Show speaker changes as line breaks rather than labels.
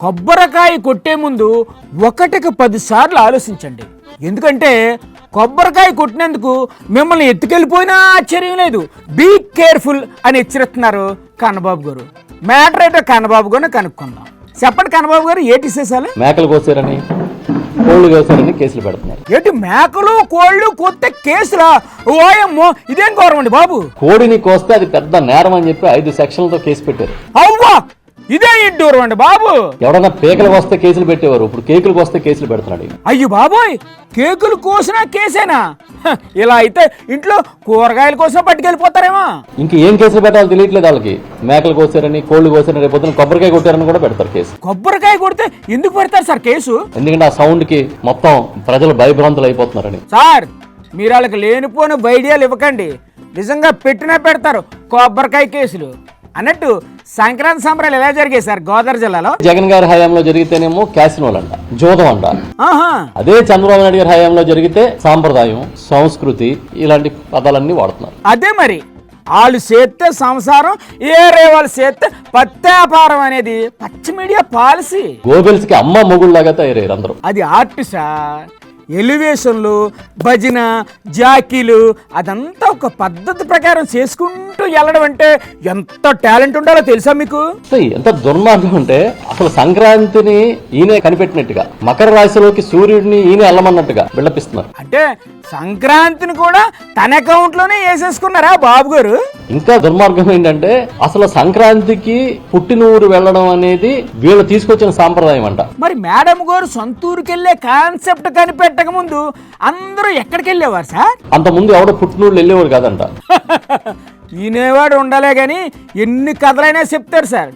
కొబ్బరికాయ కొట్టే ముందు ఒకటికి 10 సార్లు ఆలోచించండి. ఎందుకంటే కొబ్బరికాయ కొట్టినందుకు మిమ్మల్ని ఎత్తుకెళ్ళిపోయినా ఆశ్చర్యం లేదు. బీ కేర్ఫుల్ అని హెచ్చరిస్తున్నారు కన్నబాబు గారు. మ్యాటర్ ఏంటో కన్నబాబు గారిని కనుక్కుందాం. చెప్పండి కన్నబాబు గారు, ఏటి విశేషాలు?
మేకలు కోసారని, కోళ్ళు కోసారని కేసులు పెడుతున్నారు.
ఏంటి మేకలు కోళ్ళు కొత్త కేసులా? ఓయమ్మో, ఇదేం గౌరవం బాబు?
కోడిని కోస్తే అది పెద్ద నేరం అని చెప్పి 5 సెక్షన్లతో కేసు పెట్టారు.
అవ్వా, ఇదే ఇడ్డూరం అండి బాబు.
ఎవడన్నా పేకలు వస్తే కేసులు పెట్టేవారు, ఇప్పుడు కేకులకు వస్తే కేసులు పెడుతున్నాడు.
అయ్యో బాబోయ్, కేకులు కోసినా కేసేనా? ఇలా అయితే ఇంట్లో కూరగాయల కోసం పట్టుకెళ్ళిపోతారేమో.
ఇంక ఏం కేసులు పెట్టాలో తెలియట్లేదు వాళ్ళకి. మేకలు కోసారని, కోళ్ళు కోసారని, రేపు పొద్దున కొబ్బరికాయ కొట్టారని కూడా పెడతారు కేసు.
కొబ్బరికాయ కొడితే ఎందుకు పెడతారు సార్ కేసు?
ఎందుకంటే ఆ సౌండ్ కి మొత్తం ప్రజలు భయభ్రాంతులు అయిపోతున్నారని.
సార్, మీరు వాళ్ళకి లేనిపోని ఐడియాలు ఇవ్వకండి. నిజంగా పెట్టినా పెడతారు కొబ్బరికాయ కేసులు. అన్నట్టు సంక్రాంతి సంబరాలు ఎలా జరిగాయి సార్ గోదావరి జిల్లాలో?
జగన్ గారి హయాంలో జరిగితేనేమో క్యాసినోలు అంట, జోదం అంట. అదే చంద్రబాబు నాయుడు గారి హయాంలో జరిగితే సాంప్రదాయం, సంస్కృతి ఇలాంటి పదాలన్నీ వాడుతున్నారు.
అదే మరి, వాళ్ళు చేస్తే సంసారం, ఏరే వాళ్ళు చేస్తే పత్యాపారం అనేది పచ్చి మీడియా పాలసీ.
గోబెల్స్ కి అమ్మ మొగుళ్ళలాగా తయారయ్యారు అందరూ.
అది ఆర్ట్ సార్. ఎలివేషన్లు, భజన, జాకీలు అదంతా ఒక పద్ధతి ప్రకారం చేసుకుంటూ వెళ్ళడం అంటే ఎంత టాలెంట్ ఉండాలో తెలుసా మీకు?
ఎంత దుర్మార్గం అంటే అసలు సంక్రాంతిని ఈయనే కనిపెట్టినట్టుగా, మకర రాశిలోకి సూర్యుడిని ఈయన వెళ్ళమన్నట్టుగా బిళ్ళపిస్తున్నారు.
అంటే సంక్రాంతిని కూడా తన అకౌంట్ లోనే వేసేసుకున్నారా బాబు గారు?
ఇంకా దుర్మార్గం ఏంటంటే అసలు సంక్రాంతికి పుట్టినూరు వెళ్ళడం అనేది వీళ్ళు తీసుకొచ్చిన సాంప్రదాయం అంట.
మరి మేడం గారు సొంతూరుకి వెళ్ళే కాన్సెప్ట్ కనిపెట్టక ముందు అందరూ ఎక్కడికి వెళ్ళేవారు సార్?
అంత ముందు ఎవడో పుట్టినూరు వెళ్ళేవారు కాదంట.
ఈనేవాడు ఉండాలే గాని ఎన్ని కథలైనా చెప్తారు సార్.